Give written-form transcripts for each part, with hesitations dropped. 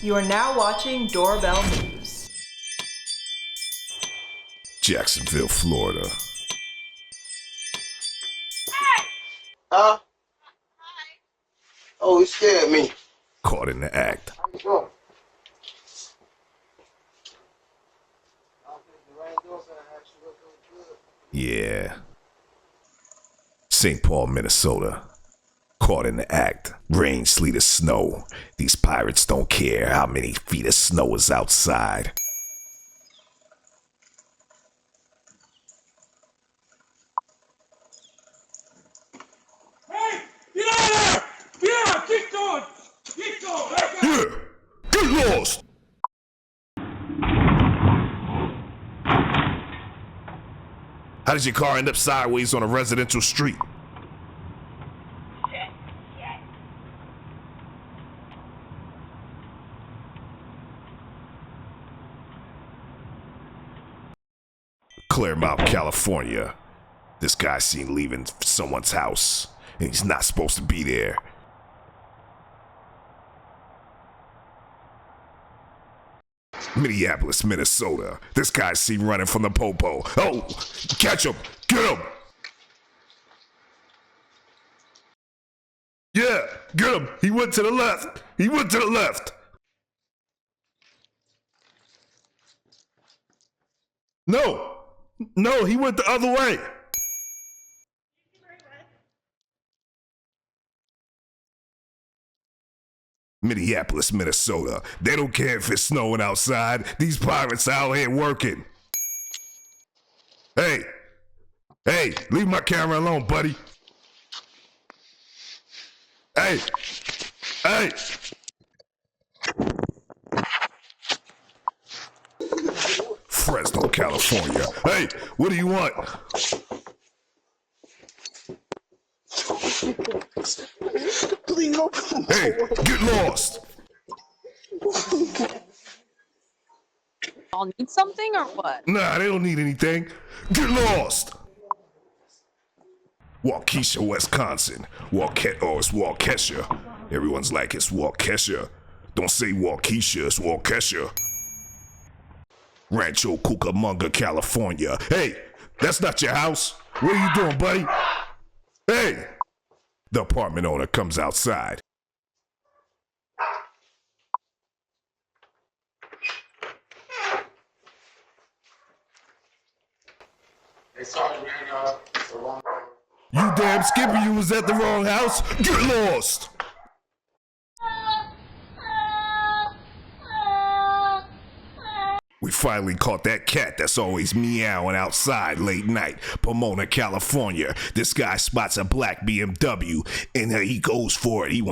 You are now watching Doorbell News. Jacksonville, Florida. Huh? Oh, he scared me. Caught in the act. How you doing? Yeah. St. Paul, Minnesota. Caught in the act. Rain, sleet, or snow. These pirates don't care how many feet of snow is outside. Hey! Get out of there! Get out! Keep going! Keep going! Yeah! Get lost! How does your car end up sideways on a residential street? Claremont, California. This guy's seen leaving someone's house, and he's not supposed to be there. Minneapolis, Minnesota. This guy's seen running from the popo. Oh, catch him! Get him! Yeah, get him! He went to the left! He went to the left! No, he went the other way! Minneapolis, Minnesota. They don't care if it's snowing outside. These pirates out here working. Hey, leave my camera alone, buddy. Hey. Fresno, California. Hey, what do you want? Please open. Hey, get lost. Y'all need something or what? Nah, they don't need anything. Get lost. Waukesha, Wisconsin. It's Waukesha. Everyone's like, it's Waukesha. Don't say Waukesha, it's Waukesha. Rancho Cucamonga, California. Hey, that's not your house. What are you doing, buddy? Hey! The apartment owner comes outside. Hey, sorry, man. It's the wrong. You damn skipper, you was at the wrong house. Get lost! We finally caught that cat that's always meowing outside late night. Pomona, California. This guy spots a black BMW and he goes for it. He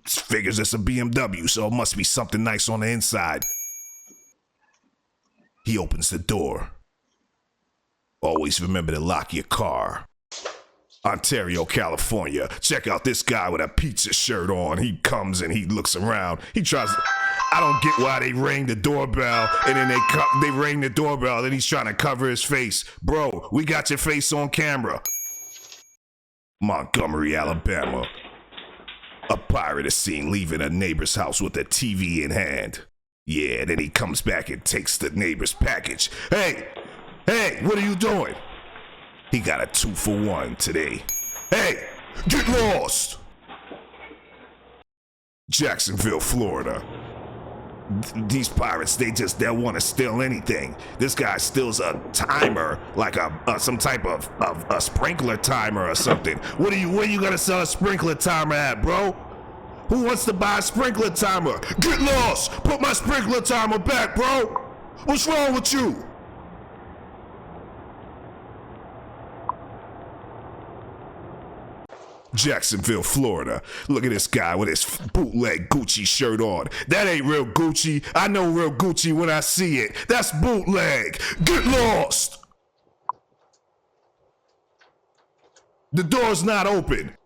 figures it's a BMW, so it must be something nice on the inside. He opens the door. Always remember to lock your car. Ontario, California. Check out this guy with a pizza shirt on. He comes and he looks around. I don't get why they rang the doorbell and then they ring the doorbell and he's trying to cover his face. Bro, we got your face on camera. Montgomery, Alabama. A pirate is seen leaving a neighbor's house with a TV in hand. Yeah, then he comes back and takes the neighbor's package. Hey, what are you doing? He got a 2-for-1 today. Hey, get lost! Jacksonville, Florida. These pirates, they want to steal anything. This guy steals a timer, like some type of a sprinkler timer or something. Where you gonna sell a sprinkler timer at, bro? Who wants to buy a sprinkler timer? Get lost! Put my sprinkler timer back, bro! What's wrong with you? Jacksonville, Florida. Look at this guy with his bootleg Gucci shirt on. That ain't real Gucci. I know real Gucci when I see it. That's bootleg. Get lost. The door's not open.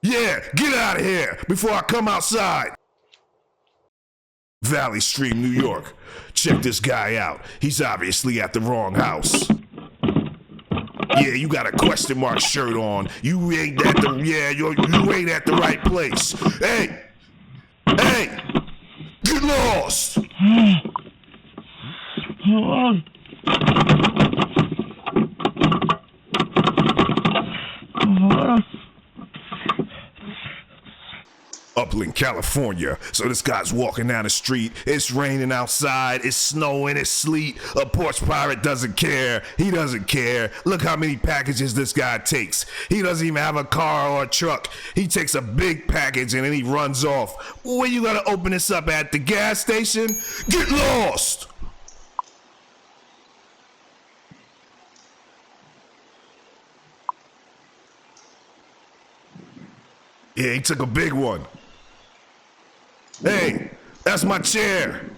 Yeah, get out of here before I come outside. Valley Stream, New York. Check this guy out. He's obviously at the wrong house. Yeah, you got a question mark shirt on. You ain't at the right place. Hey, get lost! Upland, California. So this guy's walking down the street. It's raining outside. It's snowing. It's sleet. A porch pirate doesn't care. He doesn't care. Look how many packages this guy takes. He doesn't even have a car or a truck. He takes a big package and then he runs off. Where you gonna open this up at? The gas station? Get lost! Yeah, he took a big one. Hey, that's my chair.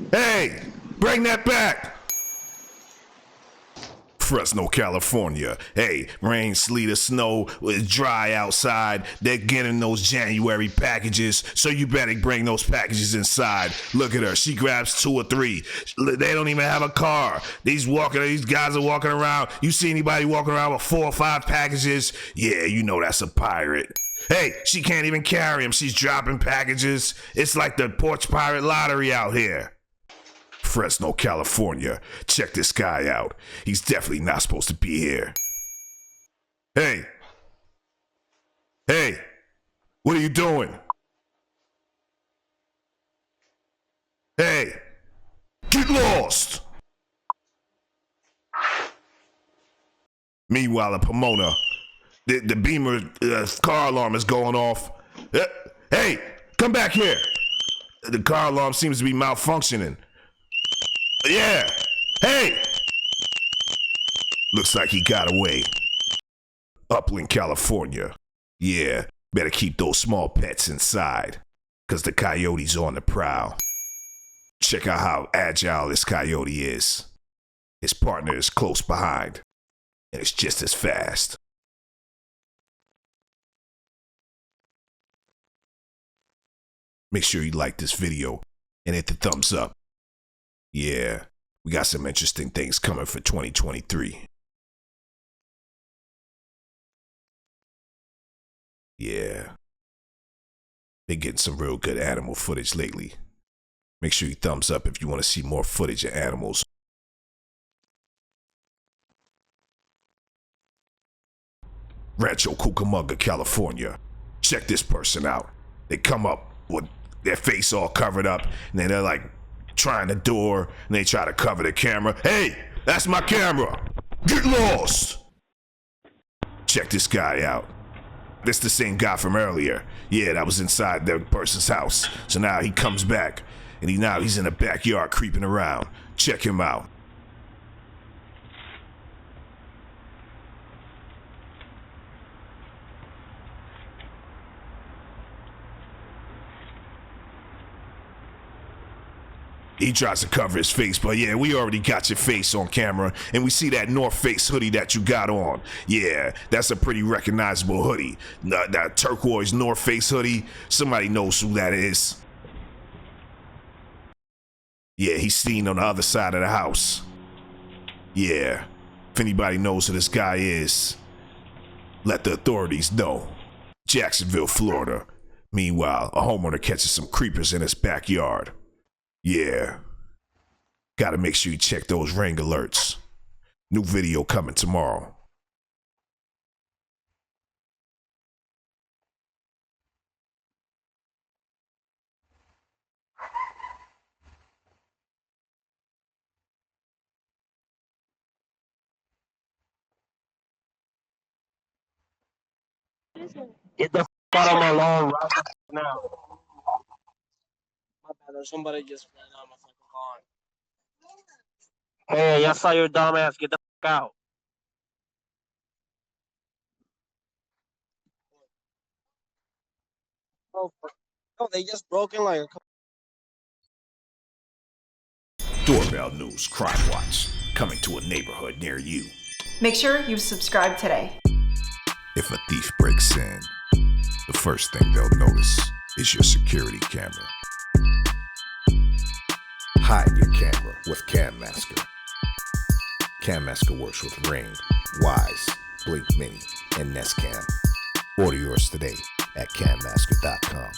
Hey, bring that back. Fresno, California. Hey, rain, sleet, or snow, it's dry outside. They're getting those January packages, so you better bring those packages inside. Look at her. She grabs 2 or 3. They don't even have a car. These guys are walking around. You see anybody walking around with 4 or 5 packages? Yeah, you know that's a pirate. Hey, she can't even carry them. She's dropping packages. It's like the Porch Pirate Lottery out here. Fresno, California. Check this guy out. He's definitely not supposed to be here. Hey. Hey. What are you doing? Hey. Get lost. Meanwhile, in Pomona, the Beamer car alarm is going off. Hey, come back here. The car alarm seems to be malfunctioning. Yeah. Hey. Looks like he got away. Upland, California. Yeah, better keep those small pets inside, 'cause the coyote's on the prowl. Check out how agile this coyote is. His partner is close behind, and it's just as fast. Make sure you like this video and hit the thumbs up. Yeah, we got some interesting things coming for 2023. Yeah. Been getting some real good animal footage lately. Make sure you thumbs up if you want to see more footage of animals. Rancho Cucamonga, California. Check this person out. They come up with their face all covered up, and then they're like trying the door, and they try to cover the camera. Hey, that's my camera. Get lost. Check this guy out. This the same guy from earlier. Yeah, that was inside the person's house. So now he comes back, and he's in the backyard creeping around. Check him out. He tries to cover his face, but yeah, we already got your face on camera, and we see that North Face hoodie that you got on. Yeah, that's a pretty recognizable hoodie. That turquoise North Face hoodie, somebody knows who that is. Yeah, he's seen on the other side of the house. Yeah, if anybody knows who this guy is, let the authorities know. Jacksonville, Florida. Meanwhile, a homeowner catches some creepers in his backyard. Yeah. Gotta make sure you check those ring alerts. New video coming tomorrow. Get the f out of my lawn right now. My bad, there's somebody just ran out my fucking lawn. Hey, I saw your dumb ass. Get the f out. Oh, they just broke in like a couple. Doorbell News Crime Watch, coming to a neighborhood near you. Make sure you subscribe today. If a thief breaks in, the first thing they'll notice is your security camera. Hide your camera with Cam Masker. Cam Masker works with Ring, Wise, Blink Mini, and Nest Cam. Order yours today at cammasker.com.